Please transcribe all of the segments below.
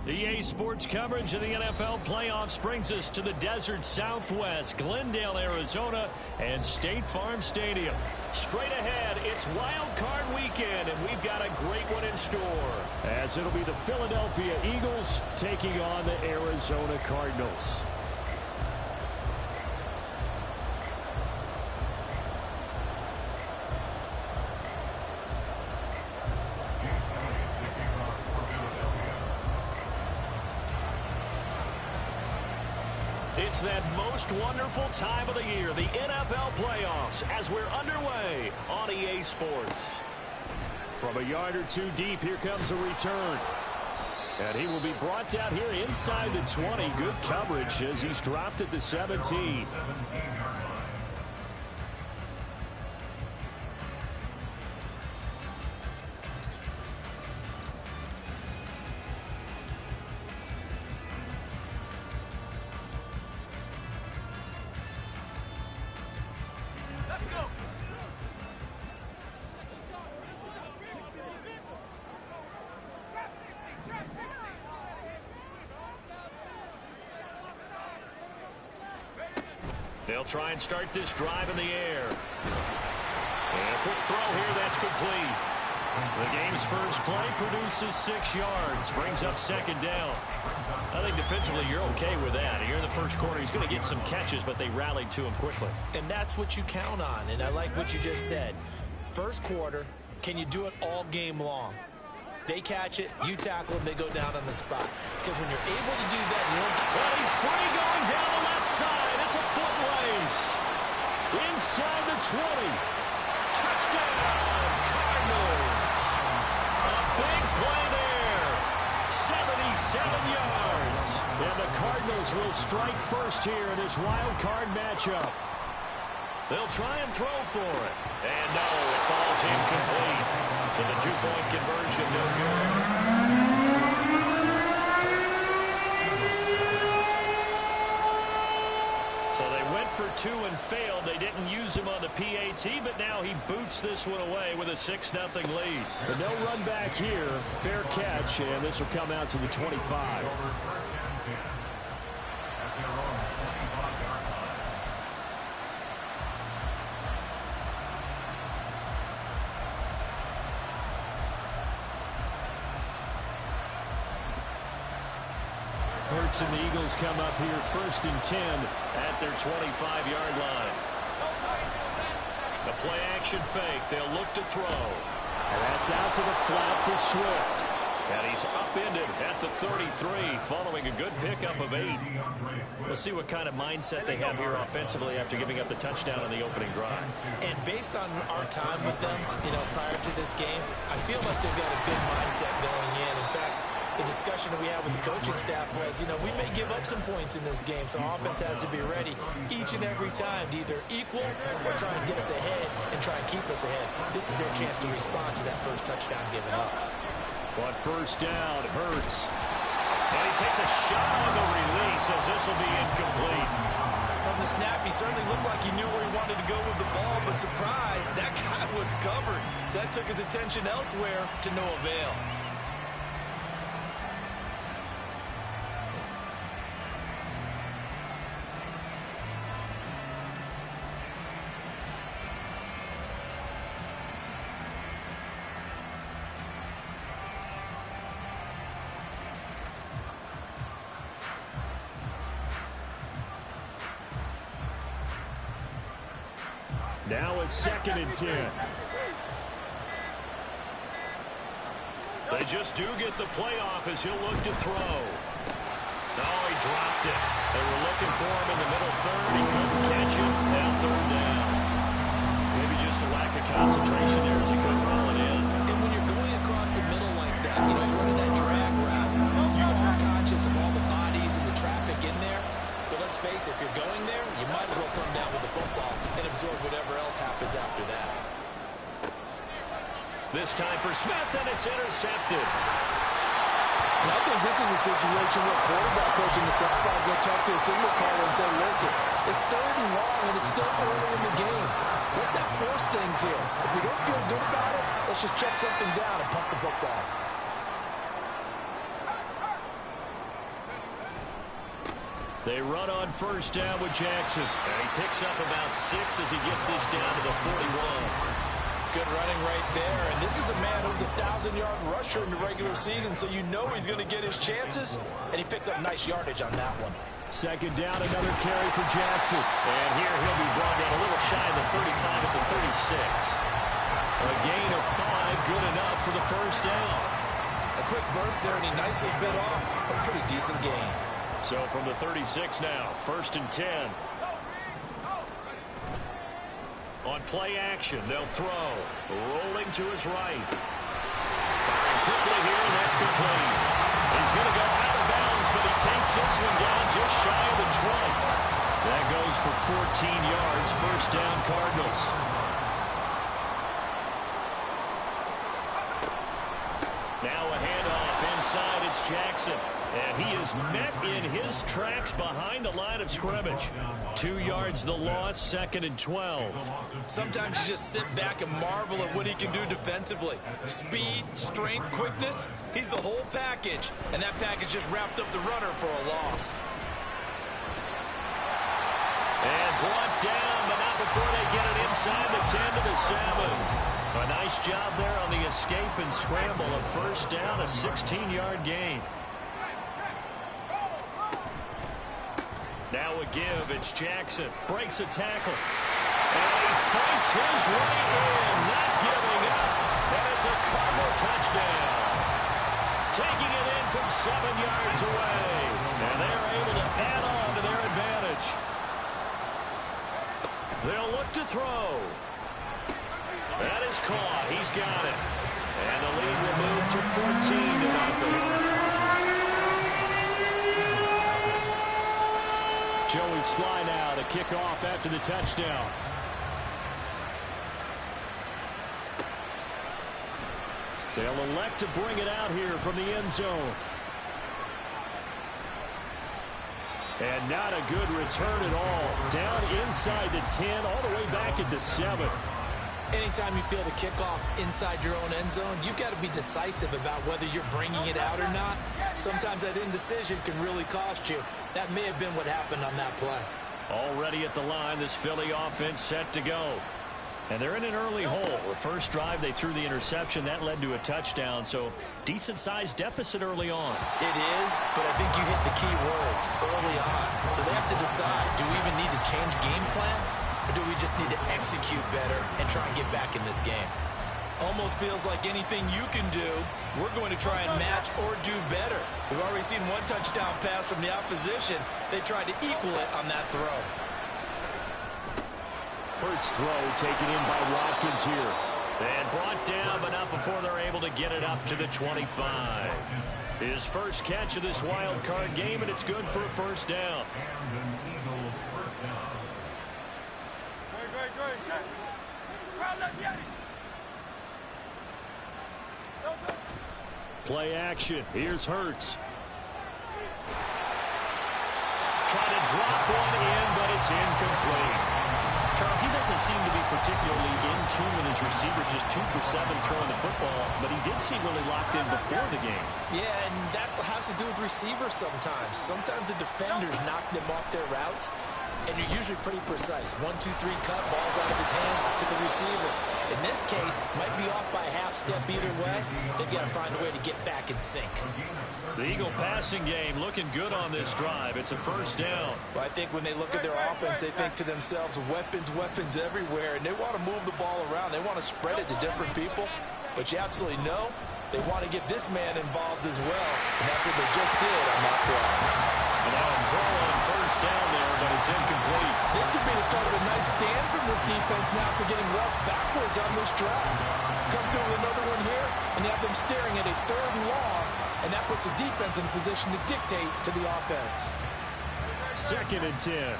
EA Sports coverage of the NFL playoffs brings us to the desert Southwest, Glendale, Arizona, and State Farm Stadium. Straight ahead, it's Wild Card Weekend, and we've got a great one in store. As it'll be the Philadelphia Eagles taking on the Arizona Cardinals. It's that most wonderful time of the year, the NFL playoffs, as we're underway on EA Sports. From a yard or two deep, here comes a return. And he will be brought down here inside the 20. Good coverage as he's dropped at the 17. They'll try and start this drive in the air. And a quick throw here, that's complete. The game's first play produces 6 yards, brings up second down. I think defensively you're okay with that. Here in the first quarter, he's going to get some catches, but they rallied to him quickly. And that's what you count on, and I like what you just said. First quarter, can you do it all game long? They catch it, you tackle them, they go down on the spot. Because when you're able to do that, you don't get... Well, he's free going down the left side. It's a foot race. Inside the 20. Touchdown, Cardinals. A big play there. 77 yards. And the Cardinals will strike first here in this wild card matchup. They'll try and throw for it. And no, it falls incomplete. So the 2-point conversion, no good. So they went for 2 and failed. They didn't use him on the PAT, but now he boots this one away with a 6-0 lead. But no run back here. Fair catch, and this will come out to the 25. Hurts and the Eagles come up here first and 10 at their 25-yard line. The play action fake. They'll look to throw. And that's out to the flat for Swift. And he's upended at the 33 following a good pickup of 8. We'll see what kind of mindset they have here offensively after giving up the touchdown on the opening drive. And based on our time with them, prior to this game, I feel like they've got a good mindset going in. In fact, the discussion that we had with the coaching staff was, we may give up some points in this game, so our offense has to be ready each and every time to either equal or try and get us ahead and try and keep us ahead. This is their chance to respond to that first touchdown given up. On first down, Hurts. And he takes a shot on the release as this will be incomplete. From the snap, he certainly looked like he knew where he wanted to go with the ball, but surprise, that guy was covered. So that took his attention elsewhere to no avail. Now a 2nd and 10. They just do get the playoff as he'll look to throw. Oh, he dropped it. They were looking for him in the middle third. He couldn't catch it. Now 3rd down. Maybe just a lack of concentration there as he couldn't roll it in. And when you're going across the middle like that, he's running that drag route. You are conscious of all the bodies and the traffic in there. But let's face it, if you're going there, you might as well come down with the football and absorb whatever else happens after that. This time for Smith, and it's intercepted. And I think this is a situation where quarterback coach in the sideline is going to talk to a signal caller and say, listen, it's 3rd and long, and it's still early in the game. Let's not force things here. If we don't feel good about it, let's just check something down and pump the football. They run on first down with Jackson. And he picks up about 6 as he gets this down to the 41. Good running right there. And this is a man who's a 1,000-yard rusher in the regular season, so you know he's going to get his chances. And he picks up nice yardage on that one. Second down, another carry for Jackson. And here he'll be brought down a little shy of the 35 at the 36. A gain of 5, good enough for the first down. A quick burst there, and he nicely bit off a pretty decent gain. So from the 36 now, 1st and 10. On play action, they'll throw. Rolling to his right. Firing quickly here, and that's complete. He's going to go out of bounds, but he takes this one down just shy of the 20. That goes for 14 yards, first down Cardinals. Now a handoff inside, it's Jackson. And he is met in his tracks behind the line of scrimmage. 2 yards the loss, 2nd and 12. Sometimes you just sit back and marvel at what he can do defensively. Speed, strength, quickness, he's the whole package. And that package just wrapped up the runner for a loss. And brought down, but not before they get it inside the 10 to the 7. A nice job there on the escape and scramble. A first down, a 16-yard gain. Now a give, it's Jackson. Breaks a tackle. And he fights his way in, not giving up. And it's a Cardinal touchdown. Taking it in from 7 yards away. And they're able to add on to their advantage. They'll look to throw. That is caught. He's got it. And the lead will move to 14-0. Joey Sly now to kick off after the touchdown. They'll elect to bring it out here from the end zone. And not a good return at all. Down inside the 10, all the way back at the 7. Anytime you feel the kickoff inside your own end zone, you've got to be decisive about whether you're bringing it out or not. Sometimes that indecision can really cost you. That may have been what happened on that play. Already at the line, this Philly offense set to go. And they're in an early hole. The first drive, they threw the interception. That led to a touchdown, so decent-sized deficit early on. It is, but I think you hit the key words early on. So they have to decide, do we even need to change game plan? Or do we just need to execute better and try and get back in this game? Almost feels like anything you can do, we're going to try and match or do better. We've already seen one touchdown pass from the opposition. They tried to equal it on that throw. Hurts throw taken in by Watkins here. And brought down, but not before they're able to get it up to the 25. His first catch of this wild card game, and it's good for a first down. Play action. Here's Hurts. Try to drop one in, but it's incomplete. Charles, he doesn't seem to be particularly in tune with his receivers, just 2 for 7 throwing the football, but he did seem really locked in before the game. Yeah, and that has to do with receivers sometimes. Sometimes the defenders knock them off their routes, and you're usually pretty precise. 1, 2, 3 cut, balls out of his hands to the receiver. In this case, might be off by a half step either way. They've got to find a way to get back in sync. The Eagle passing game looking good on this drive. It's a first down. Well, I think when they look at their offense, they think to themselves, weapons, weapons everywhere, and they want to move the ball around. They want to spread it to different people, but you absolutely know they want to get this man involved as well, and that's what they just did on that play. And now a throw on first down there, but it's incomplete. This could be the start of a nice stand from this defense now for getting roughed backwards on this drive. Come through with another one here, and you have them staring at a 3rd and long, and that puts the defense in a position to dictate to the offense. 2nd and 10.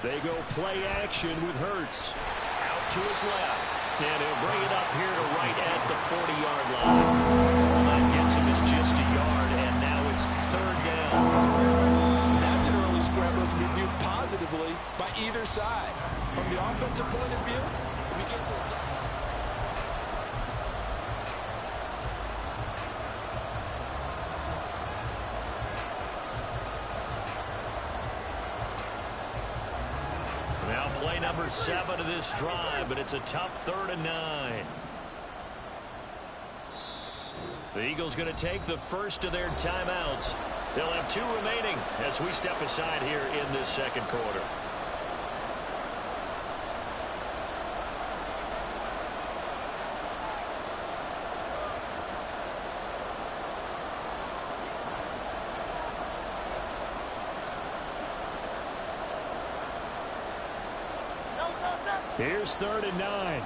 They go play action with Hurts. Out to his left. And he'll bring it up here to right at the 40-yard line. All that gets him is just a yard, and now it's 3rd down. That's an early scramble to be viewed positively by either side. From the offensive point of view, we can number 7 of this drive, but it's a tough 3rd and 9. The Eagles going to take the first of their timeouts. They'll have 2 remaining as we step aside here in this second quarter. Here's 3rd and 9.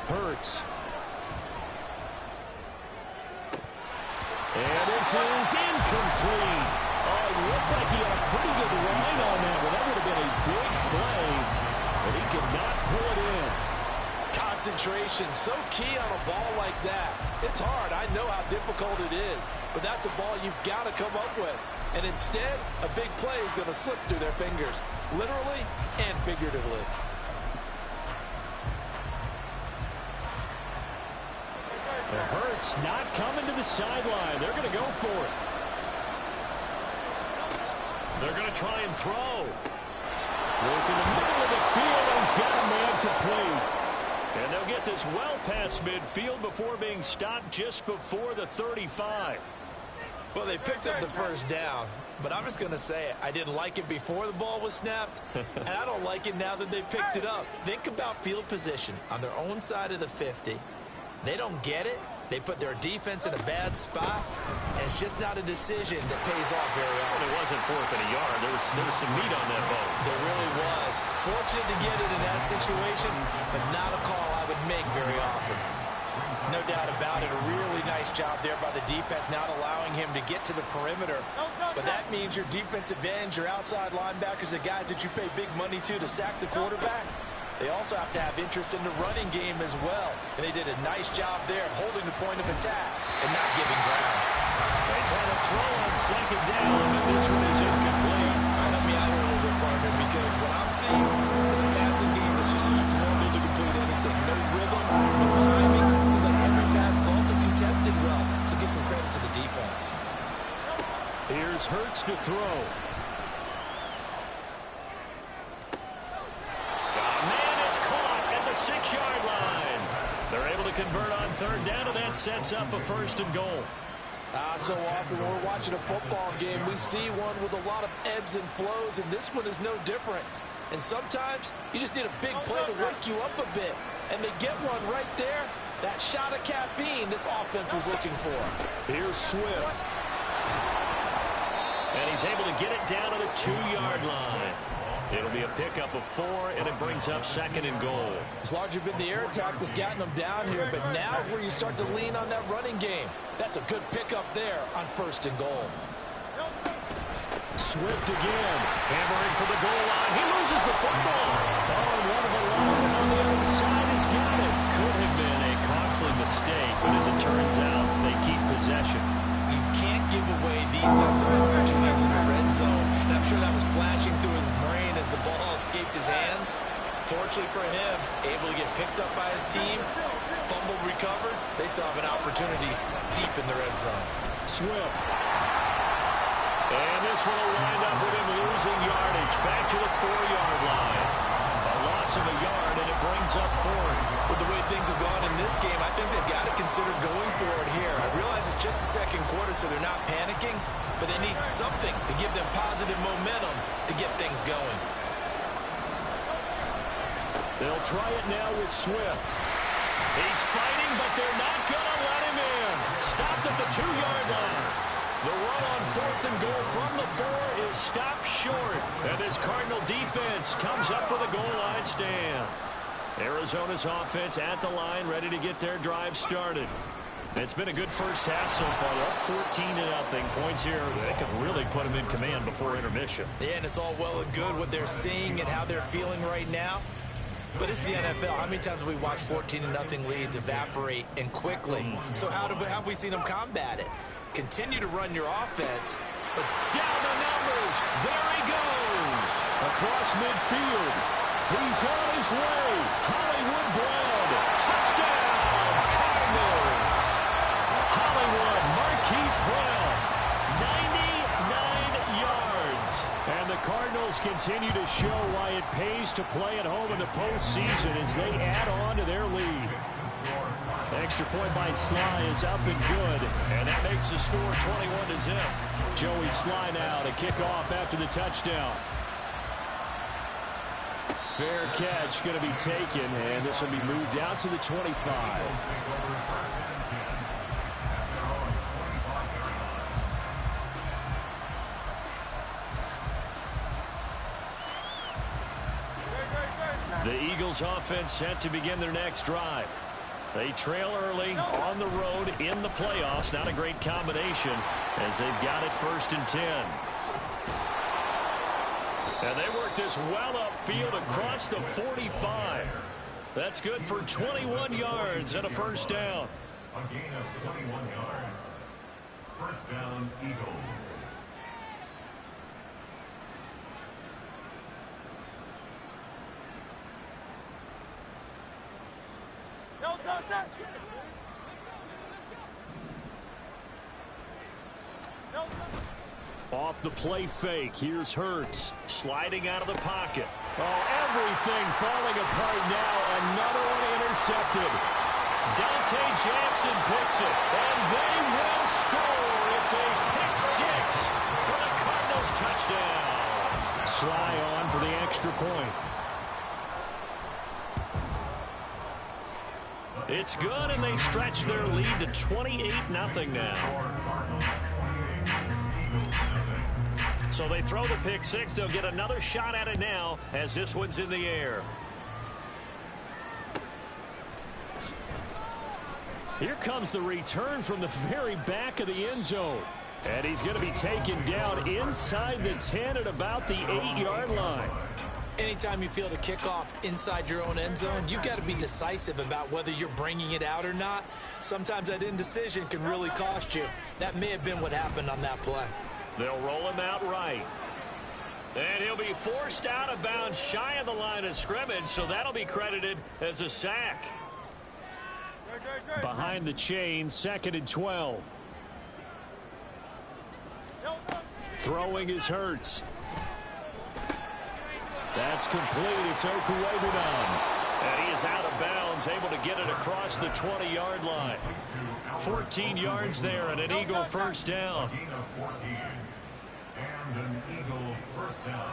Hurts. And this is incomplete. Oh, it looked like he had a pretty good line on that one. That would have been a big play, but he could not pull it in. Concentration, so key on a ball like that. It's hard. I know how difficult it is, but that's a ball you've got to come up with. And instead, a big play is going to slip through their fingers, literally and figuratively. The Hurts not coming to the sideline. They're going to go for it. They're going to try and throw. Look in the middle of the field, and he's got a man complete. And they'll get this well past midfield before being stopped just before the 35. Well, they picked up the first down, but I'm just going to say it. I didn't like it before the ball was snapped, and I don't like it now that they picked it up. Think about field position on their own side of the 50. They don't get it. They put their defense in a bad spot, and it's just not a decision that pays off very often. Well, it wasn't 4th and a yard. There was some meat on that ball. There really was. Fortunate to get it in that situation, but not a call I would make very often. No doubt about it. A really nice job there by the defense, not allowing him to get to the perimeter. But that means your defensive ends, your outside linebackers, the guys that you pay big money to sack the quarterback, they also have to have interest in the running game as well. And they did a nice job there of holding the point of attack and not giving ground. They try to throw on 2nd down, but this one is incomplete. Help me out here a little bit, partner, because what I'm seeing is a passing game that's just struggled to complete anything. No rhythm, no timing. Seems like every pass is also contested well. So give some credit to the defense. Here's Hurts to throw. The 6-yard line. They're able to convert on 3rd down, and that sets up a 1st and goal. So often when we're watching a football game, we see one with a lot of ebbs and flows, and this one is no different. And sometimes you just need a big play to wake you up a bit. And they get one right there. That shot of caffeine this offense was looking for. Here's Swift. And he's able to get it down to the 2-yard line. It'll be a pickup of 4, and it brings up 2nd and goal. It's largely been the air attack that's gotten them down here, but now is where you start to lean on that running game. That's a good pickup there on 1st and goal. Swift again, hammering for the goal line. He loses the football. Oh, and one of the linemen on the other side has got it. Could have been a costly mistake, but as it turns out, they keep possession. You can't give away these types of opportunities in the red zone. And I'm sure that was flashing through his brain as the ball escaped his hands. Fortunately for him, able to get picked up by his team, fumbled, recovered. They still have an opportunity deep in the red zone. Swift. And this one will wind up with him losing yardage. Back to the 4-yard line. A loss of a yard, and it brings up 4th. With the way things have gone in this game, I think they've got to consider going for it here. I realize it's just the second quarter, so they're not panicking, but they need something to give them positive momentum to get things going. They'll try it now with Swift. He's fighting, but they're not going to let him in. Stopped at the 2-yard line. The run on 4th and goal from the 4 is stopped short. And this Cardinal defense comes up with a goal line stand. Arizona's offense at the line, ready to get their drive started. It's been a good first half so far. They're up 14-0. Points here that could really put them in command before intermission. Yeah, and it's all well and good what they're seeing and how they're feeling right now. But it's the NFL. How many times have we watched 14-0 leads evaporate and quickly? So how have we seen them combat it? Continue to run your offense. But down the numbers. There he goes. Across midfield. He's on his way. Hollywood Brown. Touchdown, Cardinals. Hollywood, Marquise Brown. 99 Eagles continue to show why it pays to play at home in the postseason as they add on to their lead. Extra point by Sly is up and good, and that makes the score 21-0. Joey Sly now to kick off after the touchdown. Fair catch going to be taken, and this will be moved out to the 25. The Eagles offense set to begin their next drive. They trail early on the road in the playoffs. Not a great combination as they've got it 1st and 10. And they work this well upfield across the 45. That's good for 21 yards and a first down. A gain of 21 yards. First down, Eagles. Off the play fake, here's Hurts, sliding out of the pocket. Oh, everything falling apart now. Another one intercepted. Dante Jackson picks it, and they will score. It's a pick six for the Cardinals touchdown. Sly on for the extra point. It's good, and they stretch their lead to 28-0 now. So they throw the pick six. They'll get another shot at it now as this one's in the air. Here comes the return from the very back of the end zone. And he's going to be taken down inside the 10 at about the 8-yard line. Anytime you feel the kickoff inside your own end zone, you've got to be decisive about whether you're bringing it out or not. Sometimes that indecision can really cost you. That may have been what happened on that play. They'll roll him out right. And he'll be forced out of bounds shy of the line of scrimmage, so that'll be credited as a sack. Behind the chain, 2nd and 12. Throwing is Hurts. That's complete. It's Okuwebunam. And he is out of bounds, able to get it across the 20-yard line. 14 yards there and an Eagle first down. And an Eagle first down.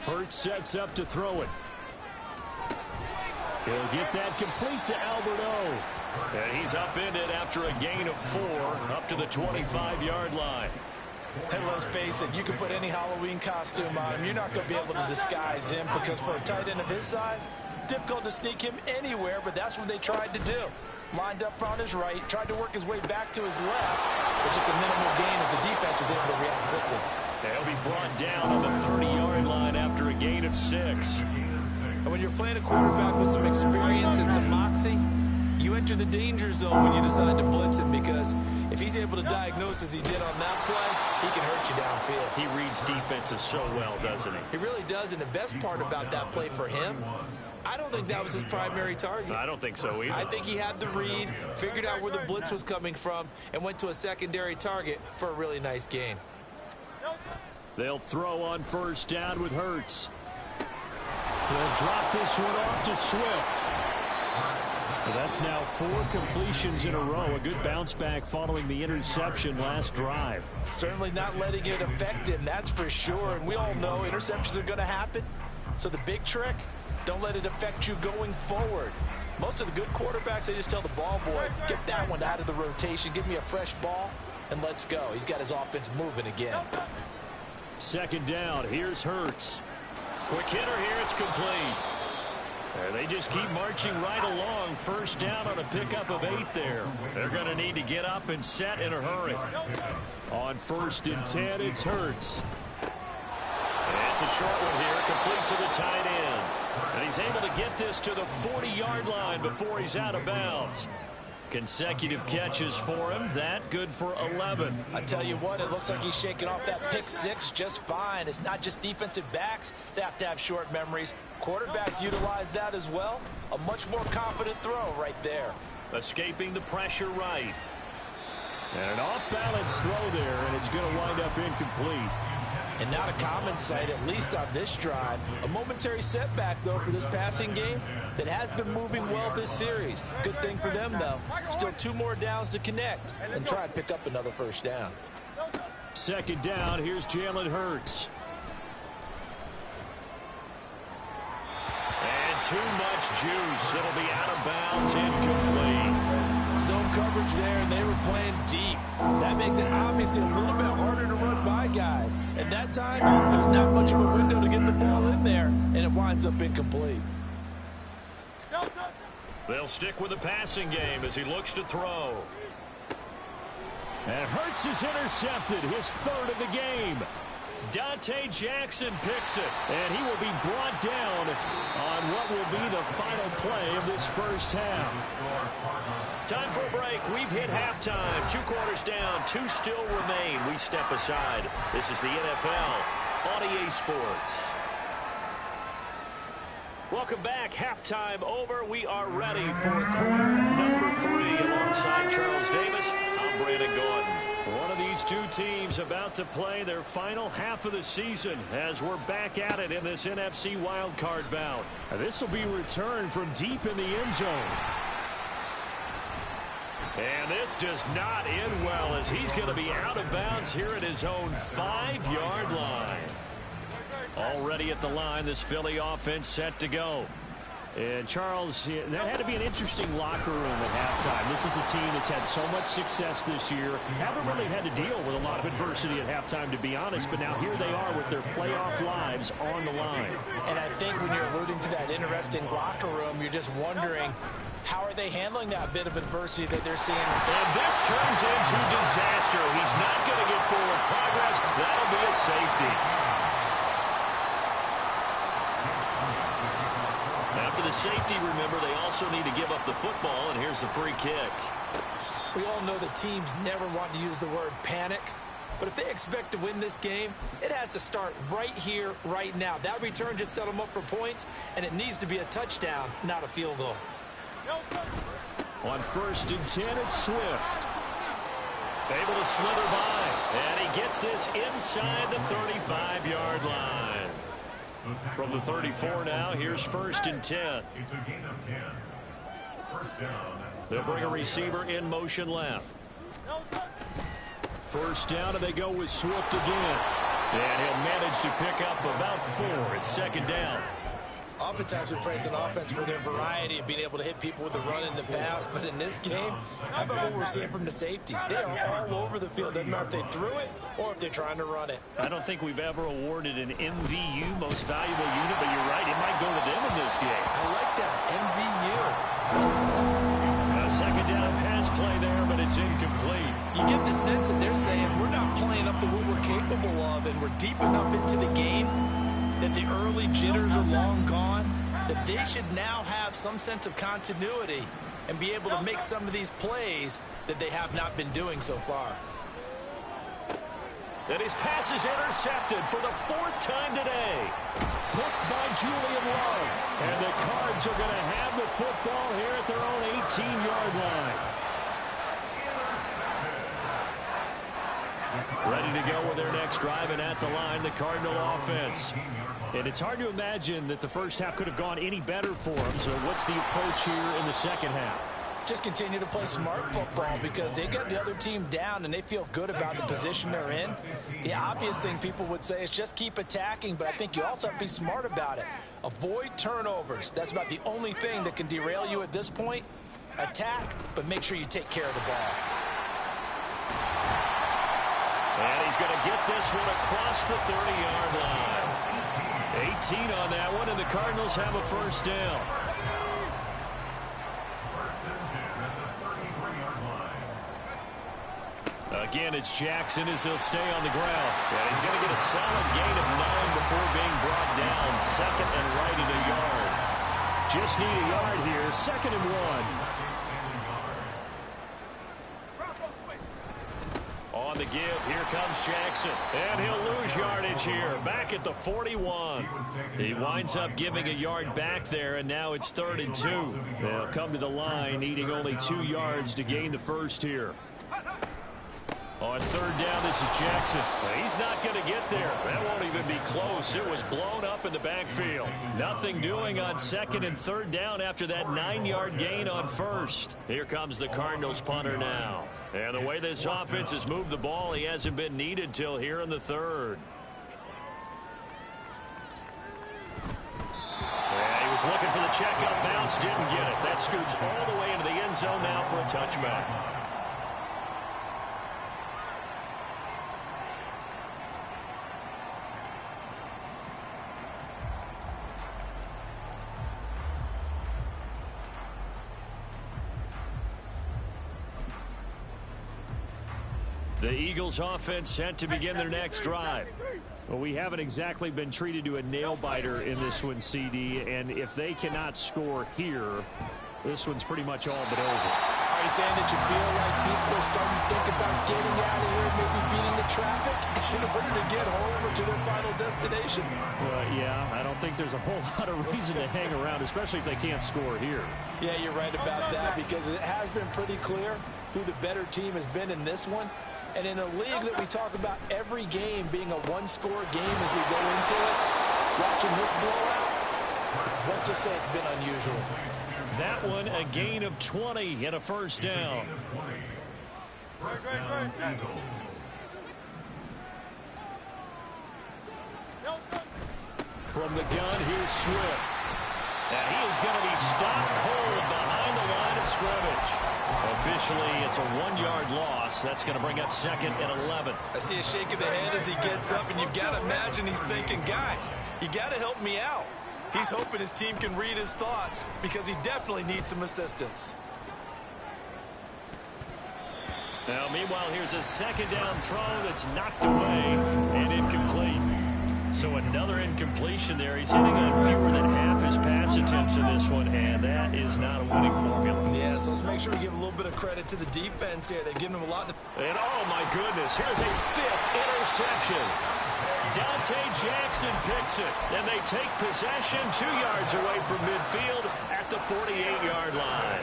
Hurts sets up to throw it. He'll get that complete to Albert O. And he's upended after a gain of 4 up to the 25-yard line. And let's face it, you can put any Halloween costume on him. You're not going to be able to disguise him because for a tight end of his size, difficult to sneak him anywhere, but that's what they tried to do. Lined up on his right, tried to work his way back to his left, but just a minimal gain as the defense was able to react quickly. He'll be brought down on the 30-yard line after a gain of 6. And when you're playing a quarterback with some experience and some moxie, you enter the danger zone when you decide to blitz him, because if he's able to diagnose as he did on that play, he can hurt you downfield. He reads defenses so well, doesn't he? He really does, and the best part about that play for him, I don't think that was his primary target. I don't think so either. I think he had the read, figured out where the blitz was coming from, and went to a secondary target for a really nice gain. They'll throw on first down with Hurts. They'll drop this one off to Swift. That's now 4 completions in a row. A good bounce back following the interception last drive. Certainly not letting it affect him, that's for sure. And we all know interceptions are going to happen. So the big trick, don't let it affect you going forward. Most of the good quarterbacks, they just tell the ball boy, get that one out of the rotation, give me a fresh ball, and let's go. He's got his offense moving again. 2nd down. Here's Hurts. Quick hitter here. It's complete. They just keep marching right along. First down on a pickup of 8 there. They're going to need to get up and set in a hurry. On 1st and 10, it's Hurts. And it's a short one here, complete to the tight end. And he's able to get this to the 40-yard line before he's out of bounds. Consecutive catches for him. That good for 11. I tell you what, it looks like he's shaking off that pick 6 just fine. It's not just defensive backs that have to have short memories. Quarterbacks utilize that as well. A much more confident throw right there. Escaping the pressure right. And an off-balance throw there, and it's going to wind up incomplete. And not a common sight, at least on this drive. A momentary setback, though, for this passing game that has been moving well this series. Good thing for them, though. Still 2 more downs to connect and try and pick up another first down. Second down, here's Jalen Hurts. And too much juice. It'll be out of bounds, incomplete. Zone coverage there, and they were playing deep. That makes it obviously a little bit harder to run by guys. And that time, there's not much of a window to get the ball in there, and it winds up incomplete. They'll stick with the passing game as he looks to throw. And Hurts is intercepted, his 3rd of the game. Dante Jackson picks it, and he will be brought down on what will be the final play of this first half. Time for a break. We've hit halftime. 2 quarters down, 2 still remain. We step aside. This is the NFL on EA Sports. Welcome back. Halftime over. We are ready for quarter number 3 alongside Charles Davis. I'm Brandon Gaudin. One of these 2 teams about to play their final half of the season as we're back at it in this NFC wildcard bout. This will be returned from deep in the end zone. And this does not end well as he's going to be out of bounds here at his own 5-yard line. Already at the line, this Philly offense set to go. And Charles, that had to be an interesting locker room at halftime. This is a team that's had so much success this year. Haven't really had to deal with a lot of adversity at halftime, to be honest. But now here they are with their playoff lives on the line. And I think when you're alluding to that interesting locker room, you're just wondering, how are they handling that bit of adversity that they're seeing? And this turns into disaster. He's not going to get forward progress. That'll be a safety. After the safety, remember, they also need to give up the football, and here's the free kick. We all know that teams never want to use the word panic, but if they expect to win this game, it has to start right here, right now. That return just set them up for points, and it needs to be a touchdown, not a field goal. On 1st and 10, it's Swift. Able to slither by, and he gets this inside the 35-yard line. From the 34 now, here's 1st and 10. It's a gain of 10. First down. They'll bring a receiver in motion left. First down, and they go with Swift again. And he'll manage to pick up about 4. It's 2nd down. Oftentimes we praise an offense for their variety of being able to hit people with the run in the pass, but in this game, how about what we're seeing from the safeties? They are all over the field. Doesn't matter if they threw it or if they're trying to run it. I don't think we've ever awarded an MVU, most valuable unit, but you're right, it might go to them in this game. I like that, MVU. A 2nd down pass play there, but it's incomplete. You get the sense that they're saying we're not playing up to what we're capable of, and we're deep enough into the game that the early jitters are long gone, that they should now have some sense of continuity and be able to make some of these plays that they have not been doing so far. And his pass is intercepted for the 4th time today. Picked by Julian Love. And the Cards are going to have the football here at their own 18-yard line. Ready to go with their next drive, and at the line, the Cardinal offense. And it's hard to imagine that the first half could have gone any better for them. So what's the approach here in the second half? Just continue to play smart football because they got the other team down and they feel good about the position they're in. The obvious thing people would say is just keep attacking, but I think you also have to be smart about it. Avoid turnovers. That's about the only thing that can derail you at this point. Attack, but make sure you take care of the ball. And he's going to get this one across the 30-yard line. 18 on that one, and the Cardinals have a first down. Again, it's Jackson as he'll stay on the ground. And he's going to get a solid gain of 9 before being brought down. 2nd and right at a yard. Just need a yard here. 2nd and 1. On the give, here comes Jackson. And he'll lose yardage here. Back at the 41. He winds up giving a yard back there, and now it's 3rd and 2. They'll come to the line, needing only 2 yards to gain the first here. On third down, this is Jackson. He's not going to get there. That won't even be close. It was blown up in the backfield. Nothing doing on second and third down after that 9-yard gain on first. Here comes the Cardinals punter now. And the way this offense has moved the ball, he hasn't been needed till here in the third. And he was looking for the check up bounce, didn't get it. That scoots all the way into the end zone now for a touchback. The Eagles offense set to begin their next drive. Well, we haven't exactly been treated to a nail-biter in this one, CD, and if they cannot score here, this one's pretty much all but over. Are you saying that you feel like people are starting to think about getting out of here, maybe beating the traffic in order to get home or to their final destination? Yeah, I don't think there's a whole lot of reason to hang around, especially if they can't score here. Yeah, you're right about that, because it has been pretty clear who the better team has been in this one. And in a league that we talk about every game being a one-score game as we go into it, watching this blowout, let's just say it's been unusual. That one, a gain of 20 and a first down. From the gun, here's Swift. And he is going to be stopped cold behind the line of scrimmage. Officially, it's a 1-yard loss. That's going to bring up second and 11. I see a shake of the head as he gets up, and you've got to imagine he's thinking, guys, you got to help me out. He's hoping his team can read his thoughts because he definitely needs some assistance. Now, meanwhile, here's a second down throw that's knocked away and incomplete. So another incompletion there. He's hitting on fewer than half his pass attempts in this one, and that is not a winning formula. Yeah, so let's make sure we give a little bit of credit to the defense here. They've given him a lot to... And oh my goodness, here's a 5th interception. Dante Jackson picks it, and they take possession 2 yards away from midfield at the 48-yard line.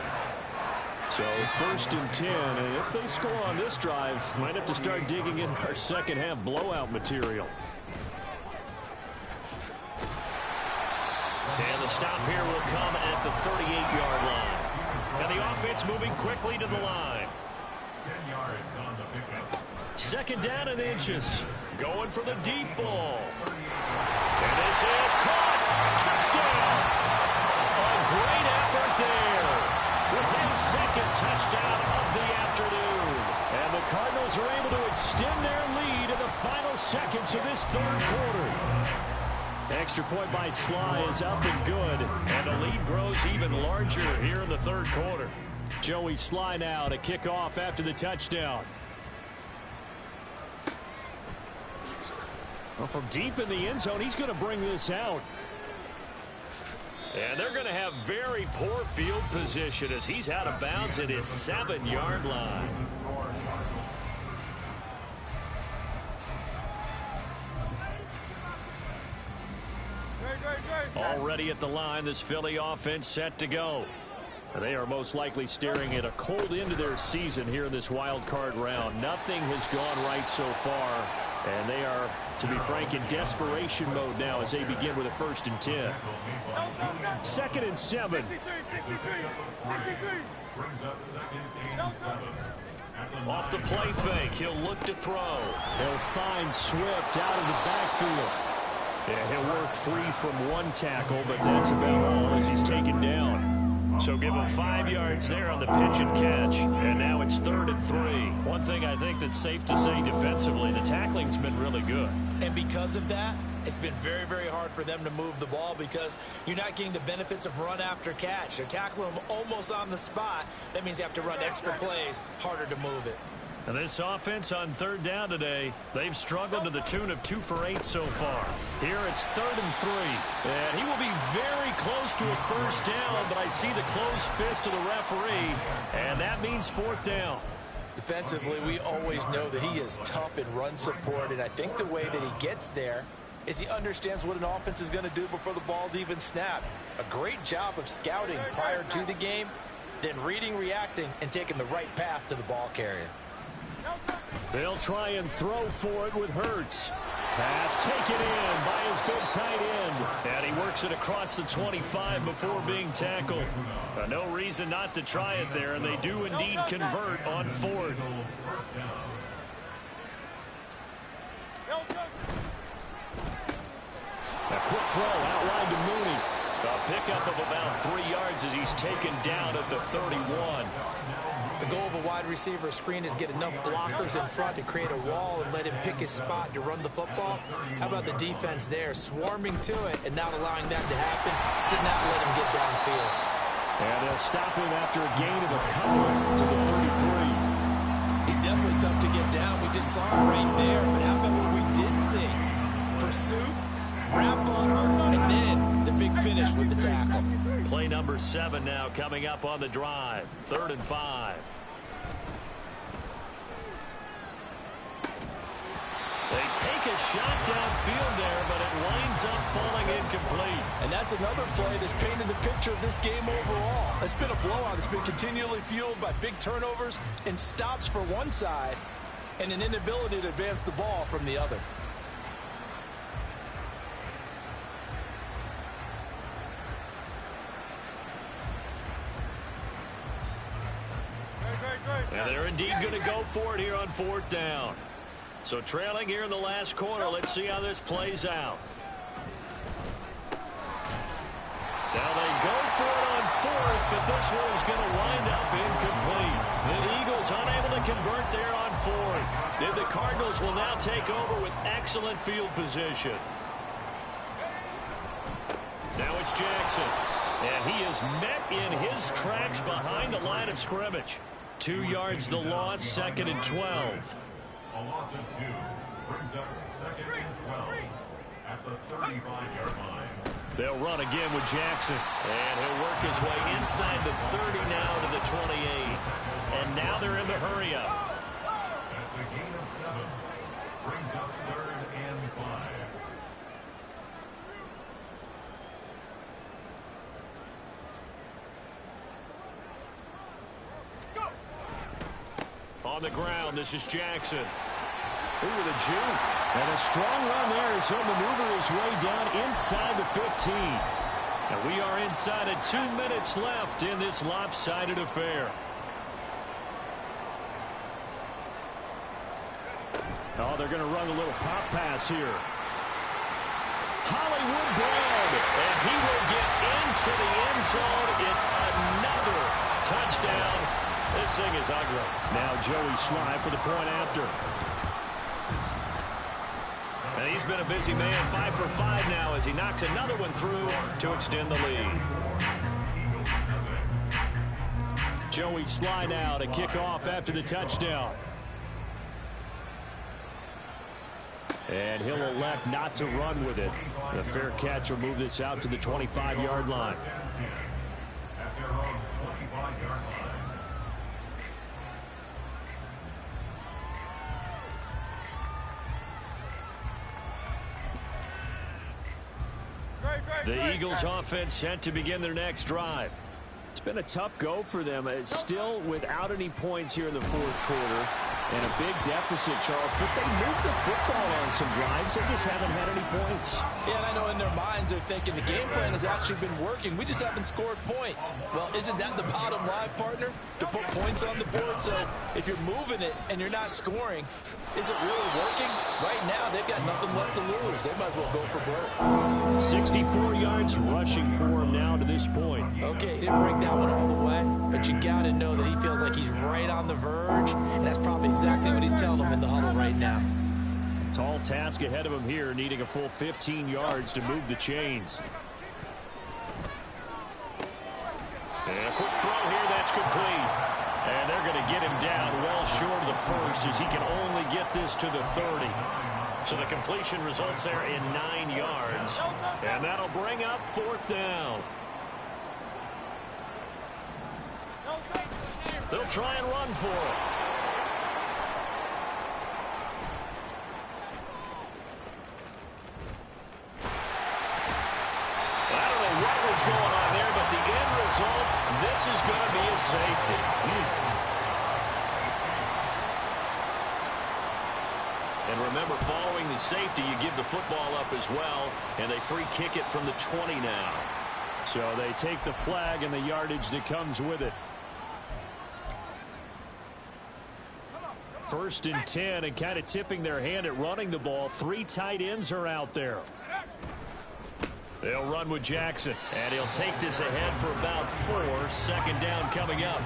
So 1st and 10, and if they score on this drive, might have to start digging in our second half blowout material. And the stop here will come at the 38-yard line. And the offense moving quickly to the line. 10 yards on the pickup. Second down and inches. Going for the deep ball. And this is caught. Touchdown. A great effort there. With his second touchdown of the afternoon. And the Cardinals are able to extend their lead in the final seconds of this third quarter. Extra point by Sly is up and good, and the lead grows even larger here in the third quarter. Joey Sly now to kick off after the touchdown. Well, from deep in the end zone, he's going to bring this out. And they're going to have very poor field position as he's out of bounds at his 7-yard line. Already at the line, this Philly offense set to go. They are most likely staring at a cold end to their season here in this wild card round. Nothing has gone right so far, and they are, to be frank, in desperation mode now as they begin with a 1st and 10. 2nd and 7. Off the play fake, he'll look to throw. He'll find Swift out of the backfield. Yeah, he'll work free from one tackle, but that's about all as he's taken down. So give him 5 yards there on the pitch and catch. And now it's 3rd and 3. One thing I think that's safe to say defensively, the tackling's been really good. And because of that, it's been very, very hard for them to move the ball because you're not getting the benefits of run after catch. They're tackling them almost on the spot. That means you have to run extra plays, harder to move it. And this offense on 3rd down today, they've struggled to the tune of 2 for 8 so far. Here it's 3rd and 3. And he will be very close to a 1st down, but I see the closed fist of the referee, and that means 4th down. Defensively, we always know that he is tough in run support, and I think the way that he gets there is he understands what an offense is going to do before the ball's even snapped. A great job of scouting prior to the game, then reading, reacting, and taking the right path to the ball carrier. They'll try and throw for it with Hurts. Pass taken in by his big tight end. And he works it across the 25 before being tackled. No reason not to try it there, and they do indeed convert on fourth. A quick throw out wide to Mooney. A pickup of about 3 yards as he's taken down at the 31. The goal of a wide receiver screen is get enough blockers in front to create a wall and let him pick his spot to run the football. How about the defense there, swarming to it and not allowing that to happen? Did not let him get downfield. And they'll stop him after a gain of a couple to the 33. He's definitely tough to get down. We just saw him right there. But how about what we did see? Pursuit, wrap up, and then the big finish with the tackle. Play number 7 now coming up on the drive. 3rd and 5. They take a shot downfield there, but it winds up falling incomplete. And that's another play that's painted the picture of this game overall. It's been a blowout. It's been continually fueled by big turnovers and stops for one side and an inability to advance the ball from the other. And they're indeed going to go for it here on 4th down. So trailing here in the last quarter. Let's see how this plays out. Now they go for it on 4th, but this one is going to wind up incomplete. The Eagles unable to convert there on 4th. Then the Cardinals will now take over with excellent field position. Now it's Jackson. And he is met in his tracks behind the line of scrimmage. 2 yards the loss, 2nd and 12. A loss of 2 brings up 2nd and 12 at the 35-yard line. They'll run again with Jackson. And he'll work his way inside the 30 now to the 28. And now they're in the hurry up. That's a gain of 7. Brings up 3rd and 5. On the ground, this is Jackson. Ooh, with a juke. And a strong run there as he'll maneuver his way down inside the 15. And we are inside of 2 minutes left in this lopsided affair. Oh, they're going to run a little pop pass here. Hollywood Brown, and he will get into the end zone. It's another touchdown. This thing is ugly. Now Joey Sly for the point after. And he's been a busy man, 5 for 5 now as he knocks another one through to extend the lead. Joey Sly now to kick off after the touchdown. And he'll elect not to run with it. The fair catch will move this out to the 25-yard line. At their own 25-yard line. The Eagles offense set to begin their next drive. It's been a tough go for them. It's still without any points here in the 4th quarter. And a big deficit, Charles. But they moved the football on some drives. They just haven't had any points. Yeah, and I know in their minds they're thinking the game plan has actually been working. We just haven't scored points. Well, isn't that the bottom line, partner? To put points on the board. So if you're moving it and you're not scoring, is it really working? Right now, they've got nothing left to lose. They might as well go for broke. 64 yards rushing for him now to this point. Okay, didn't break that one all the way, but you got to know that he feels like he's right on the verge, and that's probably exactly what he's telling them in the huddle right now. Tall task ahead of him here, needing a full 15 yards to move the chains. And a quick throw here, that's complete. And they're going to get him down well short of the first as he can only get this to the 30. So the completion results there in 9 yards. And that'll bring up 4th down. They'll try and run for it. I don't know what was going on there, but the end result, this is going to be a safety. And remember, following the safety, you give the football up as well, and they free kick it from the 20 now. So they take the flag and the yardage that comes with it. 1st and 10, and kind of tipping their hand at running the ball. 3 tight ends are out there. They'll run with Jackson. And he'll take this ahead for about 4. 2nd down coming up.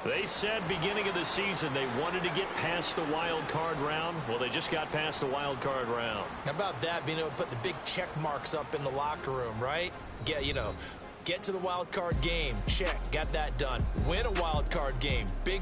They said beginning of the season they wanted to get past the wild card round. Well, they just got past the wild card round. How about that, being able to put the big check marks up in the locker room, right? Get to the wild card game. Check. Got that done. Win a wild card game. Big